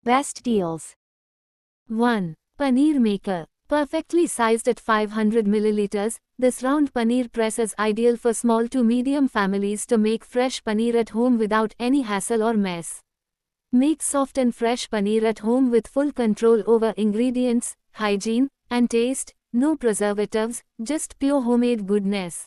Best deals. 1. Paneer Maker. Perfectly sized at 500 milliliters, this round paneer press is ideal for small to medium families to make fresh paneer at home without any hassle or mess. Make soft and fresh paneer at home with full control over ingredients, hygiene, and taste, no preservatives, just pure homemade goodness.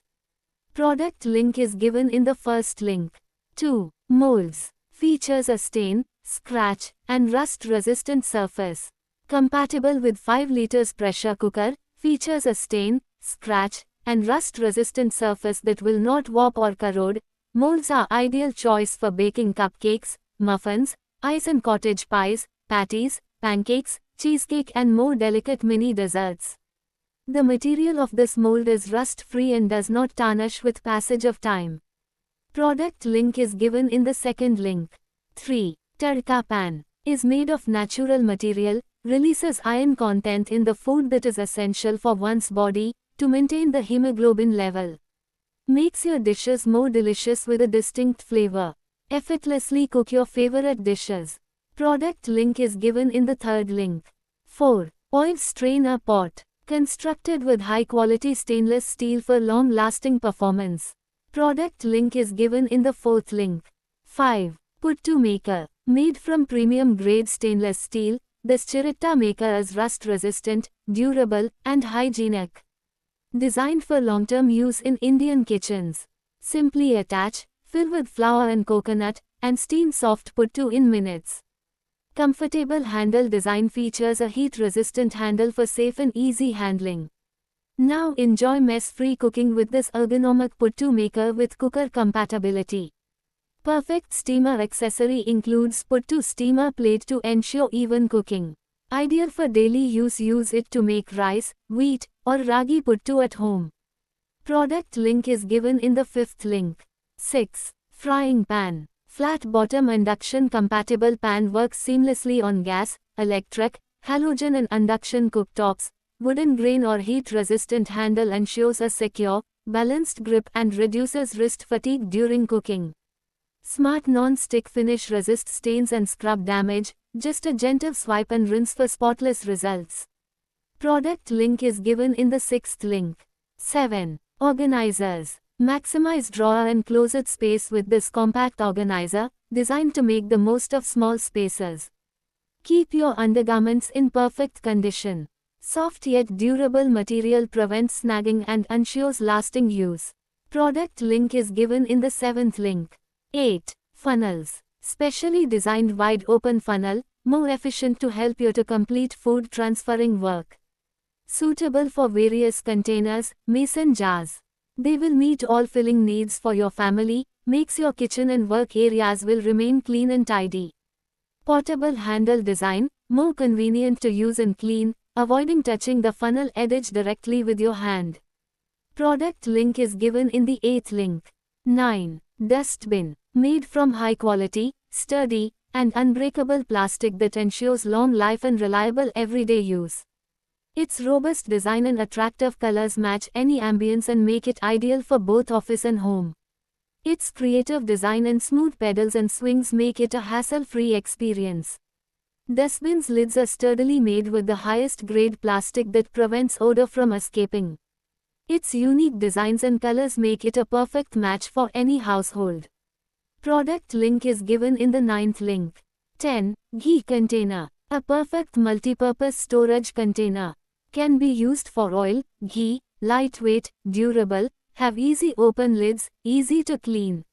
Product link is given in the first link. 2. Molds. Features a stain, scratch, and rust-resistant surface. Compatible with 5 liters pressure cooker, features a stain, scratch, and rust-resistant surface that will not warp or corrode. Molds are ideal choice for baking cupcakes, muffins, ice and cottage pies, patties, pancakes, cheesecake and more delicate mini desserts. The material of this mold is rust-free and does not tarnish with passage of time. Product link is given in the second link. 3. Tadka Pan. Is made of natural material, releases iron content in the food that is essential for one's body, to maintain the hemoglobin level. Makes your dishes more delicious with a distinct flavor. Effortlessly cook your favorite dishes. Product link is given in the third link. 4. Oil Strainer Pot. Constructed with high-quality stainless steel for long-lasting performance. Product link is given in the fourth link. 5. Puttu Maker. Made from premium-grade stainless steel, this Chiritta maker is rust-resistant, durable, and hygienic. Designed for long-term use in Indian kitchens. Simply attach, fill with flour and coconut, and steam soft puttu in minutes. Comfortable handle design features a heat-resistant handle for safe and easy handling. Now enjoy mess-free cooking with this ergonomic puttu maker with cooker compatibility. Perfect steamer accessory includes puttu steamer plate to ensure even cooking. Ideal for daily use. Use it to make rice, wheat, or ragi puttu at home. Product link is given in the fifth link. 6. Frying Pan. Flat bottom induction compatible pan works seamlessly on gas, electric, halogen and induction cooktops. Wooden grain or heat resistant handle ensures a secure, balanced grip and reduces wrist fatigue during cooking. Smart non-stick finish resists stains and scrub damage, just a gentle swipe and rinse for spotless results. Product link is given in the sixth link. 7. Organizers. Maximize drawer and closet space with this compact organizer, designed to make the most of small spaces. Keep your undergarments in perfect condition. Soft yet durable material prevents snagging and ensures lasting use. Product link is given in the seventh link. 8. Funnels. Specially designed wide open funnel, more efficient to help you to complete food transferring work. Suitable for various containers, mason jars. They will meet all filling needs for your family, makes your kitchen and work areas will remain clean and tidy. Portable handle design, more convenient to use and clean, avoiding touching the funnel edge directly with your hand. Product link is given in the 8th link. 9. Dustbin. Made from high quality, sturdy, and unbreakable plastic that ensures long life and reliable everyday use. Its robust design and attractive colors match any ambience and make it ideal for both office and home. Its creative design and smooth pedals and swings make it a hassle-free experience. Dustbin's lids are sturdily made with the highest grade plastic that prevents odor from escaping. Its unique designs and colors make it a perfect match for any household. Product link is given in the 9th link. 10. Ghee Container. A perfect multi-purpose storage container. Can be used for oil, ghee, lightweight, durable, have easy open lids, easy to clean.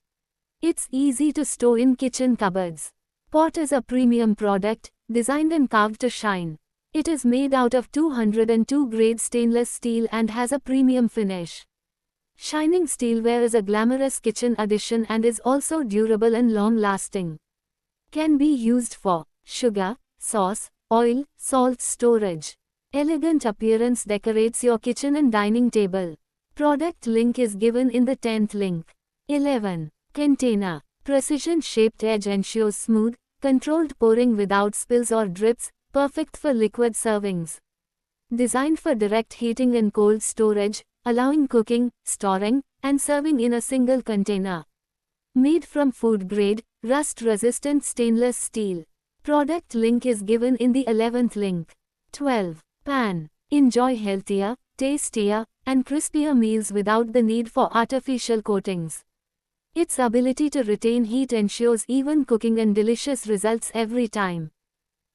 It's easy to store in kitchen cupboards. Pot is a premium product, designed and carved to shine. It is made out of 202 grade stainless steel and has a premium finish. Shining steelware is a glamorous kitchen addition and is also durable and long-lasting. Can be used for sugar, sauce, oil, salt storage. Elegant appearance decorates your kitchen and dining table. Product link is given in the 10th link. 11. Container. Precision-shaped edge ensures smooth, controlled pouring without spills or drips, perfect for liquid servings. Designed for direct heating and cold storage, allowing cooking, storing, and serving in a single container. Made from food-grade, rust-resistant stainless steel. Product link is given in the 11th link. 12. Pan. Enjoy healthier, tastier, and crispier meals without the need for artificial coatings. Its ability to retain heat ensures even cooking and delicious results every time.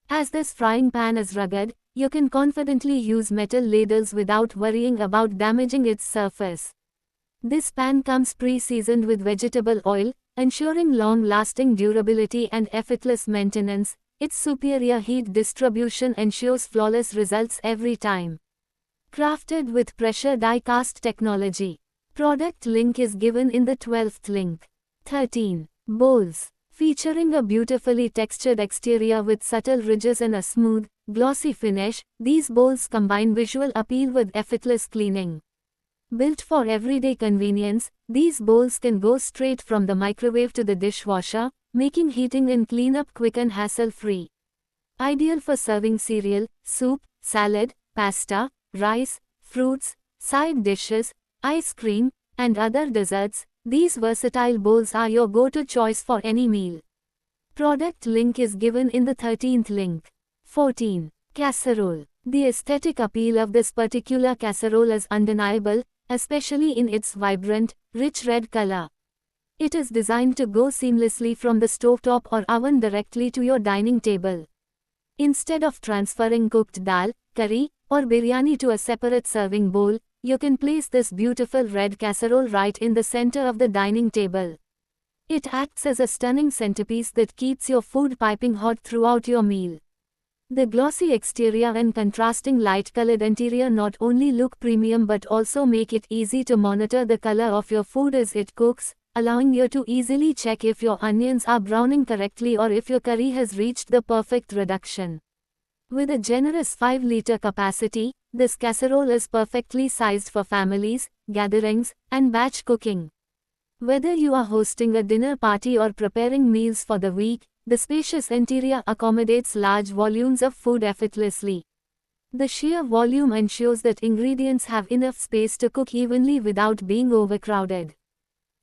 As this frying pan is rugged, you can confidently use metal ladles without worrying about damaging its surface. This pan comes pre-seasoned with vegetable oil, ensuring long-lasting durability and effortless maintenance. Its superior heat distribution ensures flawless results every time. Crafted with pressure die-cast technology. Product link is given in the 12th link. 13. Bowls. Featuring a beautifully textured exterior with subtle ridges and a smooth, glossy finish, these bowls combine visual appeal with effortless cleaning. Built for everyday convenience, these bowls can go straight from the microwave to the dishwasher, making heating and cleanup quick and hassle-free. Ideal for serving cereal, soup, salad, pasta, rice, fruits, side dishes, ice cream, and other desserts. These versatile bowls are your go-to choice for any meal. Product link is given in the 13th link. 14. Casserole. The aesthetic appeal of this particular casserole is undeniable, especially in its vibrant, rich red color. It is designed to go seamlessly from the stovetop or oven directly to your dining table. Instead of transferring cooked dal, curry, or biryani to a separate serving bowl, you can place this beautiful red casserole right in the center of the dining table. It acts as a stunning centerpiece that keeps your food piping hot throughout your meal. The glossy exterior and contrasting light-colored interior not only look premium but also make it easy to monitor the color of your food as it cooks, allowing you to easily check if your onions are browning correctly or if your curry has reached the perfect reduction. With a generous 5-liter capacity, this casserole is perfectly sized for families, gatherings, and batch cooking. Whether you are hosting a dinner party or preparing meals for the week, the spacious interior accommodates large volumes of food effortlessly. The sheer volume ensures that ingredients have enough space to cook evenly without being overcrowded.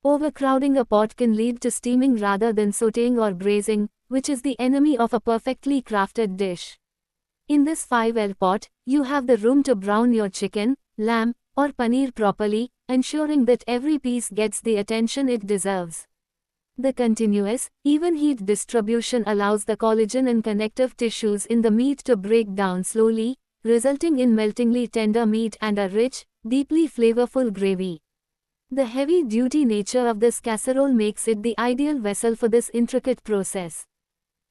Overcrowding a pot can lead to steaming rather than sautéing or braising, which is the enemy of a perfectly crafted dish. In this 5L pot, you have the room to brown your chicken, lamb, or paneer properly, ensuring that every piece gets the attention it deserves. The continuous, even heat distribution allows the collagen and connective tissues in the meat to break down slowly, resulting in meltingly tender meat and a rich, deeply flavorful gravy. The heavy-duty nature of this casserole makes it the ideal vessel for this intricate process.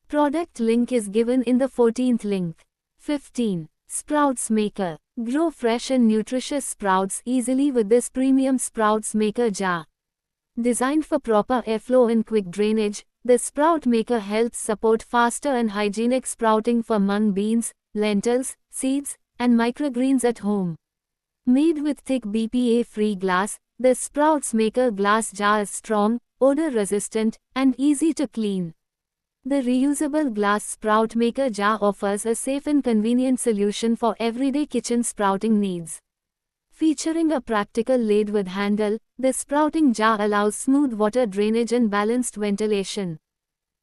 Product link is given in the 14th link. 15. Sprouts Maker. Grow fresh and nutritious sprouts easily with this premium Sprouts Maker jar. Designed for proper airflow and quick drainage, the Sprout Maker helps support faster and hygienic sprouting for mung beans, lentils, seeds, and microgreens at home. Made with thick BPA-free glass, the Sprouts Maker glass jar is strong, odor-resistant, and easy to clean. The reusable glass Sprout Maker jar offers a safe and convenient solution for everyday kitchen sprouting needs. Featuring a practical lid with handle, the sprouting jar allows smooth water drainage and balanced ventilation.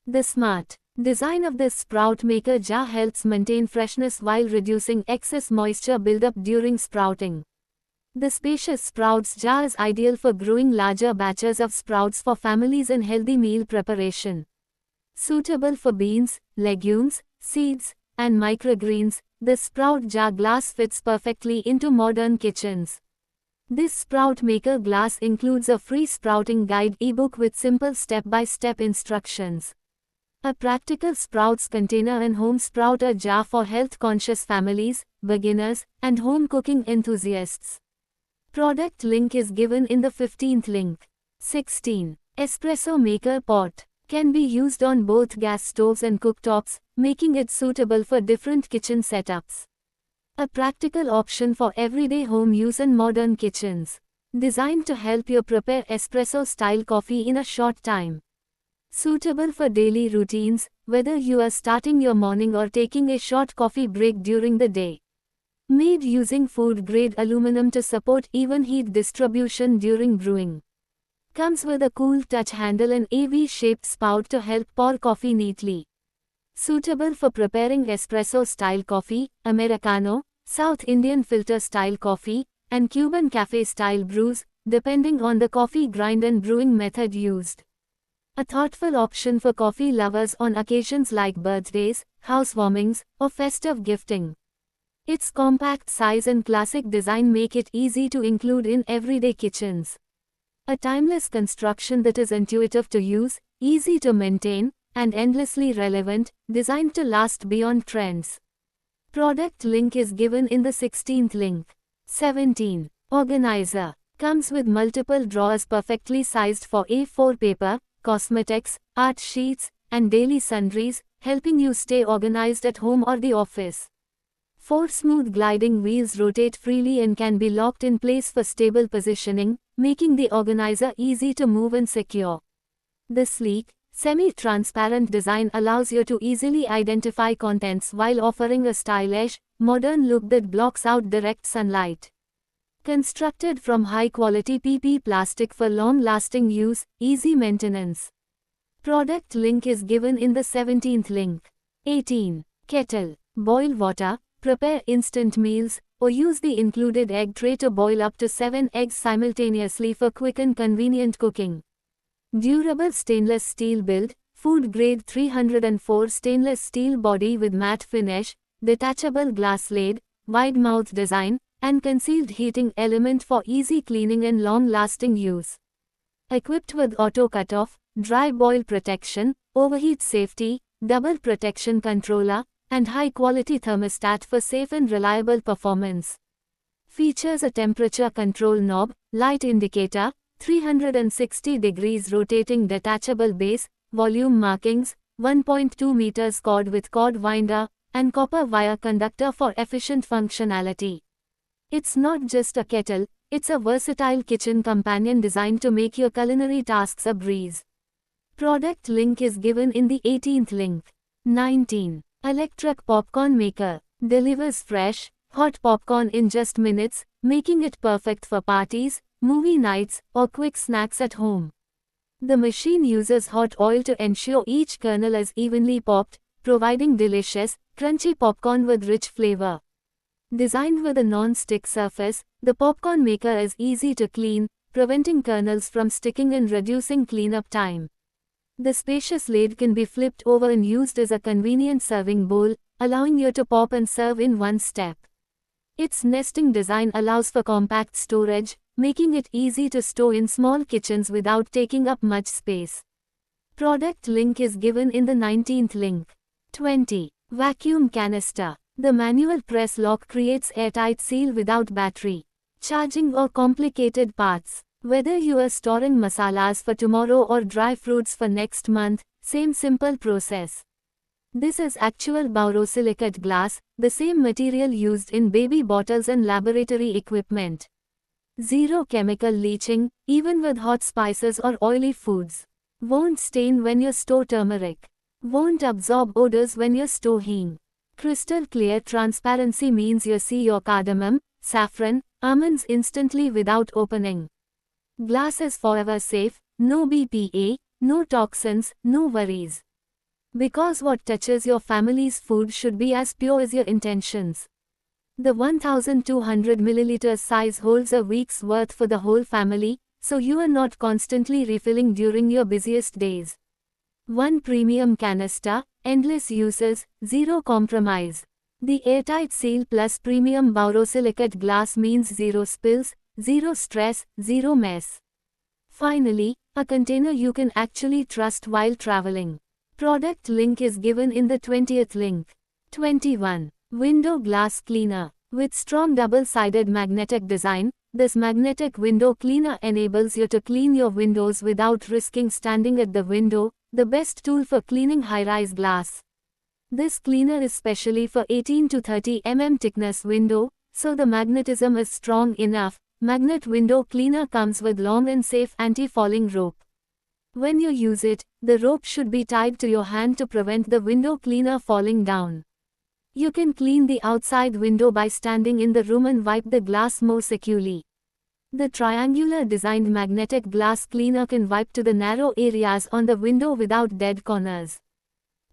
The smart design of this Sprout Maker jar helps maintain freshness while reducing excess moisture buildup during sprouting. The spacious sprouts jar is ideal for growing larger batches of sprouts for families and healthy meal preparation. Suitable for beans, legumes, seeds, and microgreens, the Sprout Jar glass fits perfectly into modern kitchens. This Sprout Maker glass includes a free sprouting guide ebook with simple step-by-step instructions. A practical sprouts container and home sprouter jar for health-conscious families, beginners, and home cooking enthusiasts. Product link is given in the 15th link. 16. Espresso Maker Pot. Can be used on both gas stoves and cooktops, making it suitable for different kitchen setups. A practical option for everyday home use in modern kitchens. Designed to help you prepare espresso-style coffee in a short time. Suitable for daily routines, whether you are starting your morning or taking a short coffee break during the day. Made using food-grade aluminum to support even heat distribution during brewing. Comes with a cool touch handle and a V-shaped spout to help pour coffee neatly. Suitable for preparing espresso-style coffee, Americano, South Indian filter-style coffee, and Cuban cafe-style brews, depending on the coffee grind and brewing method used. A thoughtful option for coffee lovers on occasions like birthdays, housewarmings, or festive gifting. Its compact size and classic design make it easy to include in everyday kitchens. A timeless construction that is intuitive to use, easy to maintain, and endlessly relevant, designed to last beyond trends. Product link is given in the 16th link. 17. Organizer. Comes with multiple drawers perfectly sized for A4 paper, cosmetics, art sheets, and daily sundries, helping you stay organized at home or the office. 4 smooth gliding wheels rotate freely and can be locked in place for stable positioning, making the organizer easy to move and secure. The sleek, semi-transparent design allows you to easily identify contents while offering a stylish, modern look that blocks out direct sunlight. Constructed from high-quality PP plastic for long-lasting use, easy maintenance. Product link is given in the 17th link. 18. Kettle. Boil water, prepare instant meals, or use the included egg tray to boil up to 7 eggs simultaneously for quick and convenient cooking. Durable stainless steel build, food grade 304 stainless steel body with matte finish, detachable glass lid, wide mouth design, and concealed heating element for easy cleaning and long-lasting use. Equipped with auto cutoff, dry boil protection, overheat safety, double protection controller, and high-quality thermostat for safe and reliable performance. Features a temperature control knob, light indicator, 360 degrees rotating detachable base, volume markings, 1.2 meters cord with cord winder, and copper wire conductor for efficient functionality. It's not just a kettle, it's a versatile kitchen companion designed to make your culinary tasks a breeze. Product link is given in the 18th link. 19. Electric popcorn maker. Delivers fresh, hot popcorn in just minutes, making it perfect for parties, movie nights, or quick snacks at home. The machine uses hot oil to ensure each kernel is evenly popped, providing delicious, crunchy popcorn with rich flavor. Designed with a non-stick surface, the popcorn maker is easy to clean, preventing kernels from sticking and reducing cleanup time. The spacious lid can be flipped over and used as a convenient serving bowl, allowing you to pop and serve in one step. Its nesting design allows for compact storage, making it easy to store in small kitchens without taking up much space. Product link is given in the 19th link. 20. Vacuum canister. The manual press lock creates airtight seal without battery charging or complicated parts. Whether you are storing masalas for tomorrow or dry fruits for next month, same simple process. This is actual borosilicate glass, the same material used in baby bottles and laboratory equipment. Zero chemical leaching, even with hot spices or oily foods. Won't stain when you store turmeric. Won't absorb odors when you store hing. Crystal clear transparency means you see your cardamom, saffron, almonds instantly without opening. Glass is forever safe, no BPA, no toxins, no worries. Because what touches your family's food should be as pure as your intentions. The 1200 ml size holds a week's worth for the whole family, so you are not constantly refilling during your busiest days. 1 premium canister, endless uses, zero compromise. The airtight seal plus premium borosilicate glass means zero spills, zero stress, zero mess. Finally, a container you can actually trust while traveling. Product link is given in the 20th link. 21. Window glass cleaner. With strong double-sided magnetic design, this magnetic window cleaner enables you to clean your windows without risking standing at the window, the best tool for cleaning high-rise glass. This cleaner is specially for 18 to 30 mm thickness window, so the magnetism is strong enough. Magnet window cleaner comes with long and safe anti-falling rope. When you use it, the rope should be tied to your hand to prevent the window cleaner falling down. You can clean the outside window by standing in the room and wipe the glass more securely. The triangular designed magnetic glass cleaner can wipe to the narrow areas on the window without dead corners.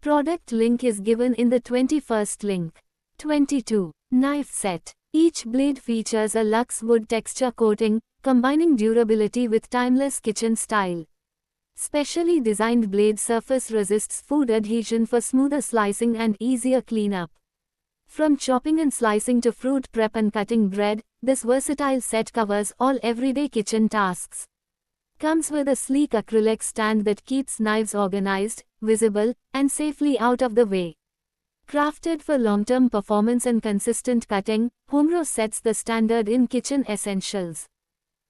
Product link is given in the 21st link. 22. Knife set. Each blade features a luxe wood texture coating, combining durability with timeless kitchen style. Specially designed blade surface resists food adhesion for smoother slicing and easier cleanup. From chopping and slicing to fruit prep and cutting bread, this versatile set covers all everyday kitchen tasks. Comes with a sleek acrylic stand that keeps knives organized, visible, and safely out of the way. Crafted for long-term performance and consistent cutting, Homro sets the standard in kitchen essentials.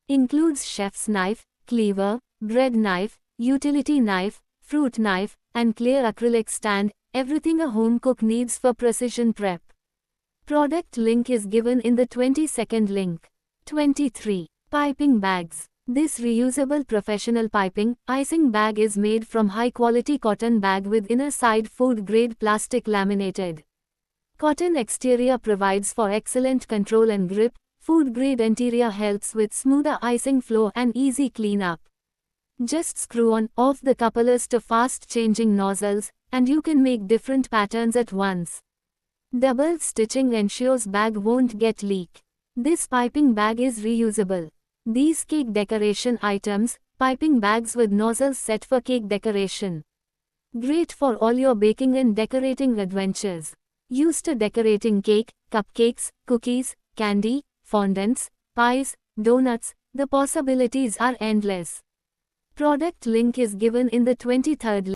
Includes chef's knife, cleaver, bread knife, utility knife, fruit knife, and clear acrylic stand, everything a home cook needs for precision prep. Product link is given in the 22nd link. 23. Piping bags. This reusable professional piping, icing bag is made from high-quality cotton bag with inner side food-grade plastic laminated. Cotton exterior provides for excellent control and grip, food-grade interior helps with smoother icing flow and easy cleanup. Just screw on, off the couplers to fast-changing nozzles, and you can make different patterns at once. Double stitching ensures bag won't get leak. This piping bag is reusable. These cake decoration items, piping bags with nozzles set for cake decoration. Great for all your baking and decorating adventures. Used to decorating cake, cupcakes, cookies, candy, fondants, pies, donuts, the possibilities are endless. Product link is given in the 23rd link.